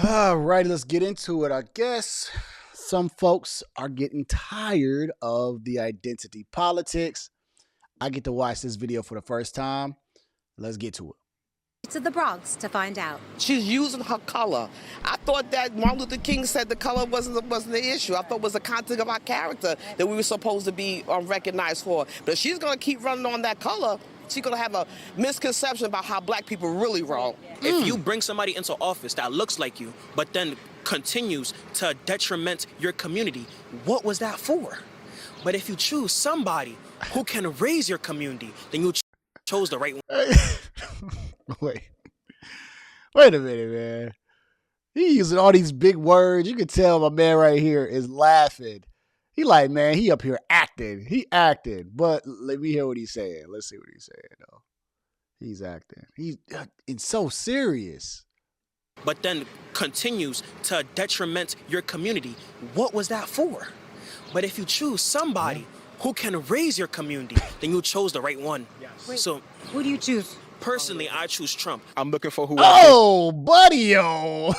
All right, let's get into it. I guess some folks are getting tired of the identity politics. I get to watch this video for the first time. Let's get to it. To the Bronx to find out. She's using her color. I thought that Martin Luther King said the color wasn't the issue. I thought it was the content of our character that we were supposed to be recognized for. But if she's going to keep running on that color, she's going to have a misconception about how black people really roll. If you bring somebody into office that looks like you, but then continues to detriment your community, what was that for? But if you choose somebody who can raise your community, then you chose the right one. Wait a minute, man. He using all these big words. You can tell my man right here is laughing. He like, man, he up here acting. He acting. But let me hear what he's saying. Let's see what he's saying, though. He's acting. It's so serious. But then continues to detriment your community. What was that for? But if you choose somebody who can raise your community, then you chose the right one. Yes. Wait, so who do you choose? Personally, I choose Trump. I'm looking for who. Oh, buddy-o.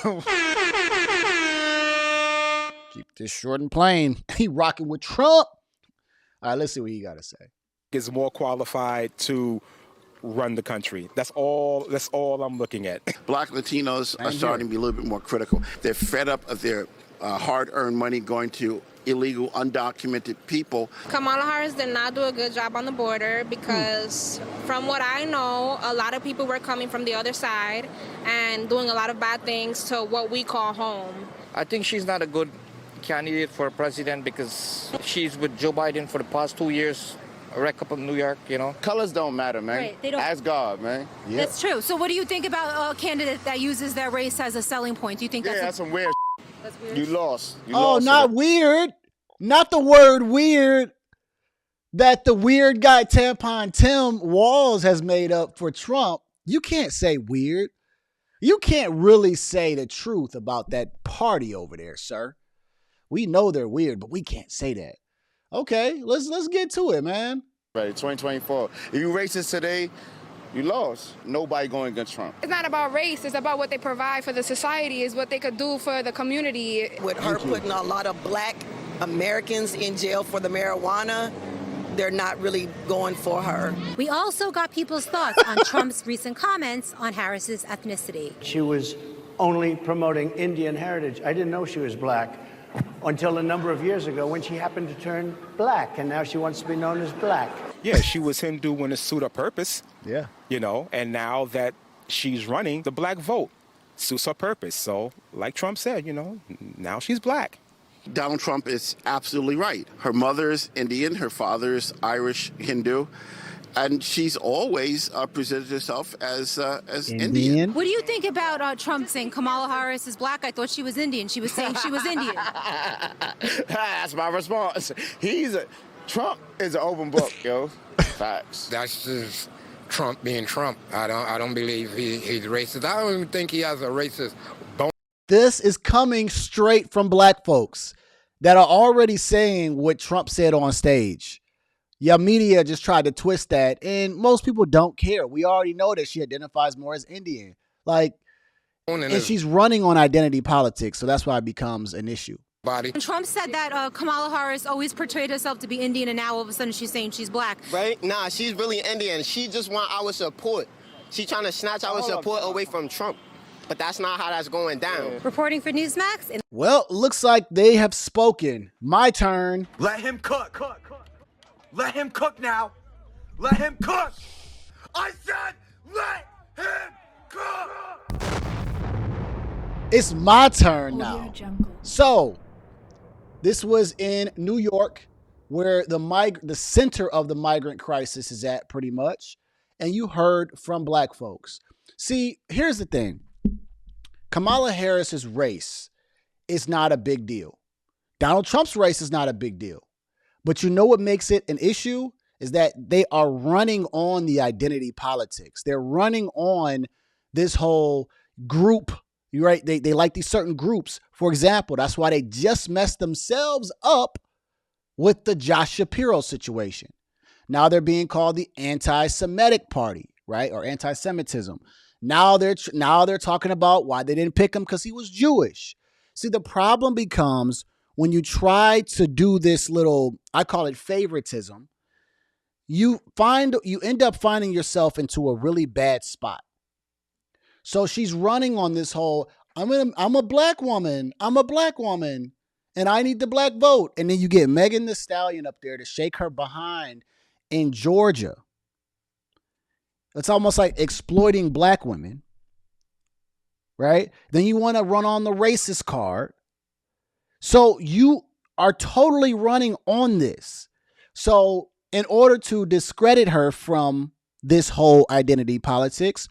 Keep this short and plain. He rocking with Trump. All right, let's see what he got to say. Is more qualified to run the country. That's all I'm looking at. Black Latinos are starting to be a little bit more critical. They're fed up of their hard-earned money going to illegal, undocumented people. Kamala Harris did not do a good job on the border because from what I know, a lot of people were coming from the other side and doing a lot of bad things to what we call home. I think she's not a good candidate for president because she's with Joe Biden for the past 2 years. A wreck up in New York, you know. Colors don't matter, man. Right, they don't. Ask God, man. Yep. That's true. So what do you think about a candidate that uses their race as a selling point? Do you think That's some weird that's weird? You lost. Not weird. Not the word weird that the weird guy Tampon Tim Walls has made up for Trump. You can't say weird. You can't really say the truth about that party over there, sir. We know they're weird, but we can't say that. Okay, let's get to it, man. Right, 2024. If you racist today, you lost. Nobody going against Trump. It's not about race, it's about what they provide for the society, is what they could do for the community. With her putting a lot of black Americans in jail for the marijuana, they're not really going for her. We also got people's thoughts on Trump's recent comments on Harris's ethnicity. She was only promoting Indian heritage. I didn't know she was black until a number of years ago when she happened to turn black, and now she wants to be known as black. Yeah, she was Hindu when it suited her purpose. Yeah. You know, and now that she's running, the black vote suits her purpose. So, like Trump said, you know, now she's black. Donald Trump is absolutely right. Her mother's Indian, her father's Irish Hindu, and she's always presented herself as Indian. What do you think about Trump saying Kamala Harris is black? I thought she was Indian. She was saying she was Indian. That's my response. Trump is an open book, yo. Facts. That's just Trump being Trump. I don't believe he's racist. I don't even think he has a racist bone. This is coming straight from black folks that are already saying what Trump said on stage. Your media just tried to twist that, and most people don't care. We already know that she identifies more as Indian. And she's running on identity politics, so that's why it becomes an issue. And Trump said that Kamala Harris always portrayed herself to be Indian, and now all of a sudden she's saying she's black. Right? Nah, she's really Indian. She just want our support. She's trying to snatch our support away from Trump. But that's not how that's going down. Reporting for Newsmax. Well, looks like they have spoken. My turn. Let him cook. Let him cook now. Let him cook. I said let him cook. It's my turn now. So, this was in New York, where the center of the migrant crisis is at, pretty much. And you heard from black folks. See, here's the thing. Kamala Harris's race is not a big deal. Donald Trump's race is not a big deal. But you know what makes it an issue is that they are running on the identity politics. They're running on this whole group, right? They like these certain groups. For example, that's why they just messed themselves up with the Josh Shapiro situation. Now they're being called the anti-Semitic party, right? Or anti-Semitism. Now they're talking about why they didn't pick him because he was Jewish. See, the problem becomes when you try to do this little, I call it favoritism, you end up finding yourself into a really bad spot. So she's running on this whole, I'm a black woman, and I need the black vote. And then you get Megan Thee Stallion up there to shake her behind in Georgia. It's almost like exploiting black women, right? Then you want to run on the racist card. So you are totally running on this. So in order to discredit her from this whole identity politics,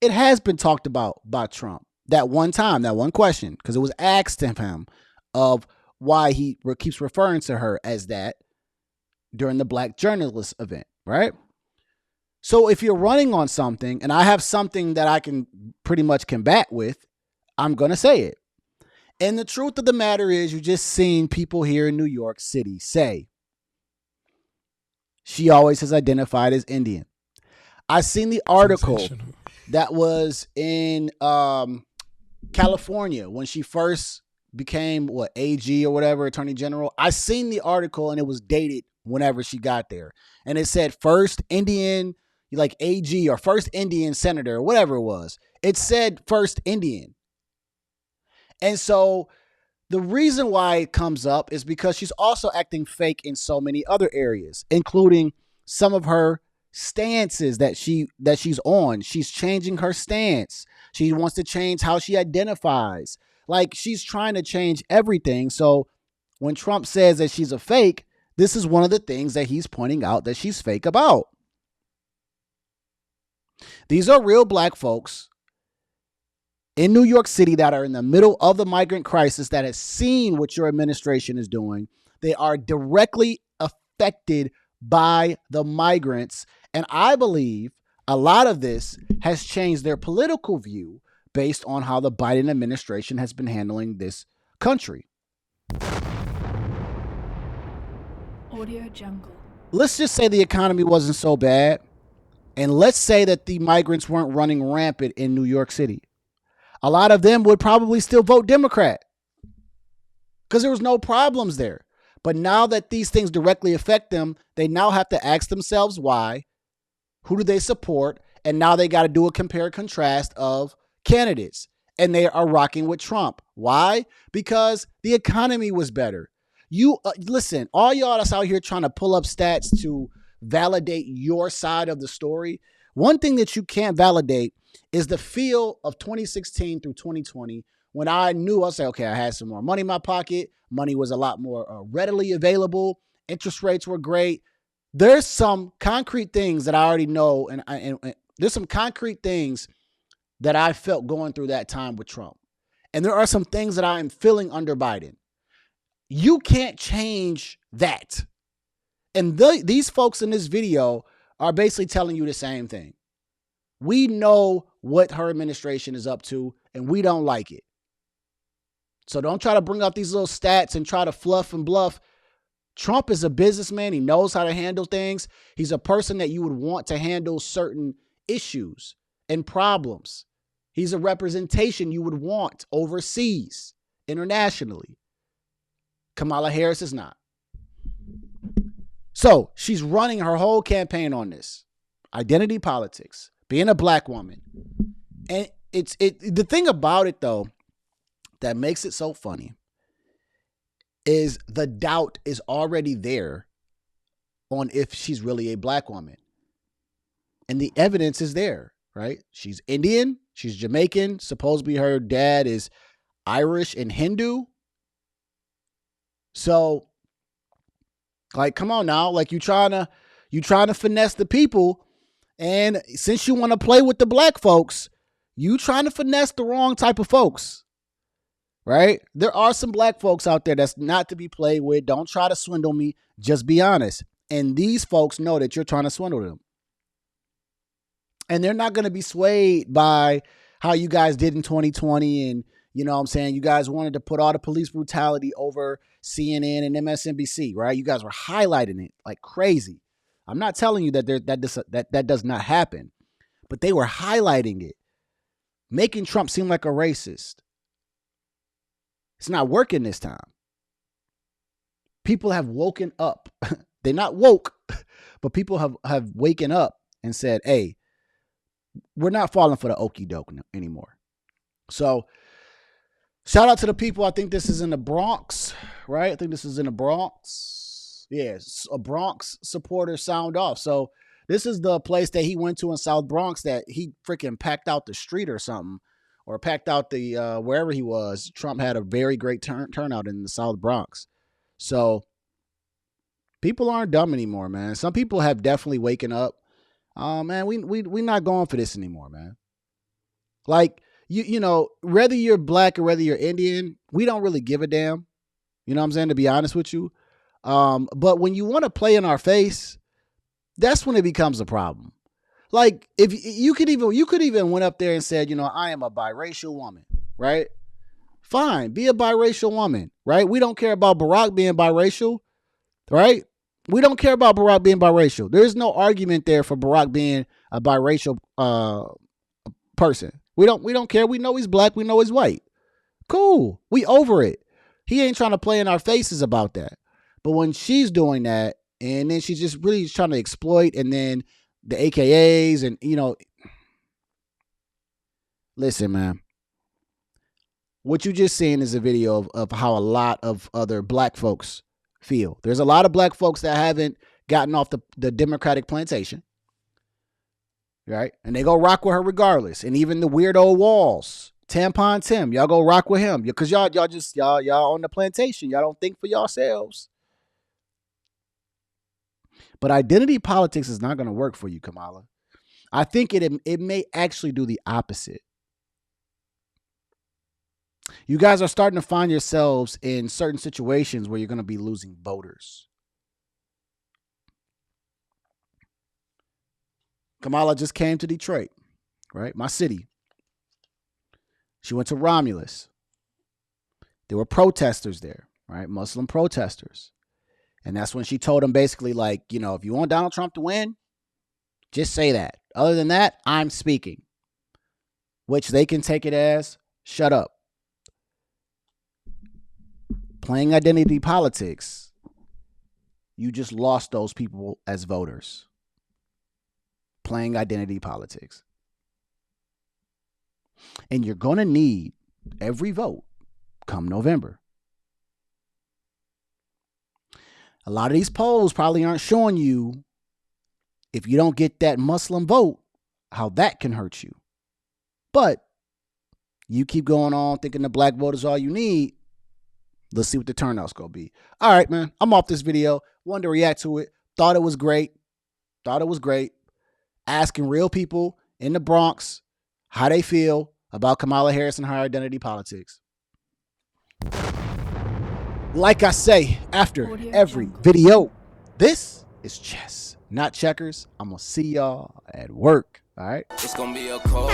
it has been talked about by Trump that one time, that one question, because it was asked of him of why he keeps referring to her as that during the black journalist event, right? So if you're running on something, and I have something that I can pretty much combat with, I'm going to say it. And the truth of the matter is, you just seen people here in New York City say, she always has identified as Indian. I seen the article that was in California when she first became AG or whatever, Attorney General. I seen the article and it was dated whenever she got there. And it said first Indian, like AG, or first Indian senator, or whatever it was. It said first Indian. And so the reason why it comes up is because she's also acting fake in so many other areas, including some of her stances that she's on. She's changing her stance. She wants to change how she identifies. Like, she's trying to change everything. So when Trump says that she's a fake, this is one of the things that he's pointing out that she's fake about. These are real black folks in New York City that are in the middle of the migrant crisis, that has seen what your administration is doing. They are directly affected by the migrants. And I believe a lot of this has changed their political view based on how the Biden administration has been handling this country. Audio Jungle. Let's just say the economy wasn't so bad. And let's say that the migrants weren't running rampant in New York City. A lot of them would probably still vote Democrat because there was no problems there. But now that these things directly affect them, they now have to ask themselves why, who do they support? And now they got to do a compare and contrast of candidates. And they are rocking with Trump. Why? Because the economy was better. Listen, all y'all that's out here trying to pull up stats to validate your side of the story. One thing that you can't validate is the feel of 2016 through 2020, when I knew, I said, okay, I had some more money in my pocket. Money was a lot more readily available. Interest rates were great. There's some concrete things that I already know. And there's some concrete things that I felt going through that time with Trump. And there are some things that I am feeling under Biden. You can't change that. And these folks in this video are basically telling you the same thing. We know what her administration is up to, and we don't like it. So don't try to bring up these little stats and try to fluff and bluff. Trump is a businessman. He knows how to handle things. He's a person that you would want to handle certain issues and problems. He's a representation you would want overseas, internationally. Kamala Harris is not. So she's running her whole campaign on this identity politics, being a black woman. And the thing about it, though, that makes it so funny is the doubt is already there on if she's really a black woman. And the evidence is there, right? She's Indian, she's Jamaican, supposedly her dad is Irish and Hindu. So, like, come on now, like you trying to finesse the people, and since you want to play with the black folks, you trying to finesse the wrong type of folks, right? There are some black folks out there that's not to be played with. Don't try to swindle me. Just be honest. And these folks know that you're trying to swindle them. And they're not going to be swayed by how you guys did in 2020. And, you know what I'm saying? You guys wanted to put all the police brutality over CNN and MSNBC, right? You guys were highlighting it like crazy. I'm not telling you that that does not happen, but they were highlighting it. making Trump seem like a racist. It's not working this time. People have woken up. They're not woke, but people have waken up and said, hey, we're not falling for the okie doke anymore. So shout out to the people. I think this is in the Bronx, right? I think this is in the Bronx. Yes, a Bronx supporter sound off. So this is the place that he went to in South Bronx that he freaking packed out the street or something, or packed out the wherever he was. Trump had a very great turnout in the South Bronx. So people aren't dumb anymore, man. Some people have definitely waken up. Man, we not going for this anymore, man. Like, you know, whether you're black or whether you're Indian, we don't really give a damn. You know what I'm saying? To be honest with you. But when you want to play in our face, that's when it becomes a problem. Like, if you could even went up there and said, you know, I am a biracial woman, right? Fine, be a biracial woman, right? We don't care about Barack being biracial, right? We don't care about Barack being biracial. There is no argument there for Barack being a biracial person. We don't care. We know he's black. We know he's white. Cool. We over it. He ain't trying to play in our faces about that. But when she's doing that, and then she's just really trying to exploit, and then the AKAs, and, you know, listen, man. What you just seen is a video of how a lot of other black folks feel. There's a lot of black folks that haven't gotten off the Democratic plantation, right? And they go rock with her regardless. And even the weirdo Walls, Tampon Tim, y'all go rock with him because y'all on the plantation. Y'all don't think for yourselves. But identity politics is not going to work for you, Kamala. I think it may actually do the opposite. You guys are starting to find yourselves in certain situations where you're going to be losing voters. Kamala just came to Detroit, right? My city. She went to Romulus. There were protesters there, right? Muslim protesters. And that's when she told them basically, like, you know, if you want Donald Trump to win, just say that. Other than that, I'm speaking. Which they can take it as, shut up. Playing identity politics, you just lost those people as voters. Playing identity politics. And you're going to need every vote come November. A lot of these polls probably aren't showing you, if you don't get that Muslim vote, how that can hurt you. But you keep going on thinking the black vote is all you need. Let's see what the turnout's going to be. All right, man. I'm off this video. Wanted to react to it. Thought it was great. Asking real people in the Bronx how they feel about Kamala Harris and her identity politics. Like I say after every video, this is chess, not checkers. I'm going to see y'all at work. All right. It's going to be a cold.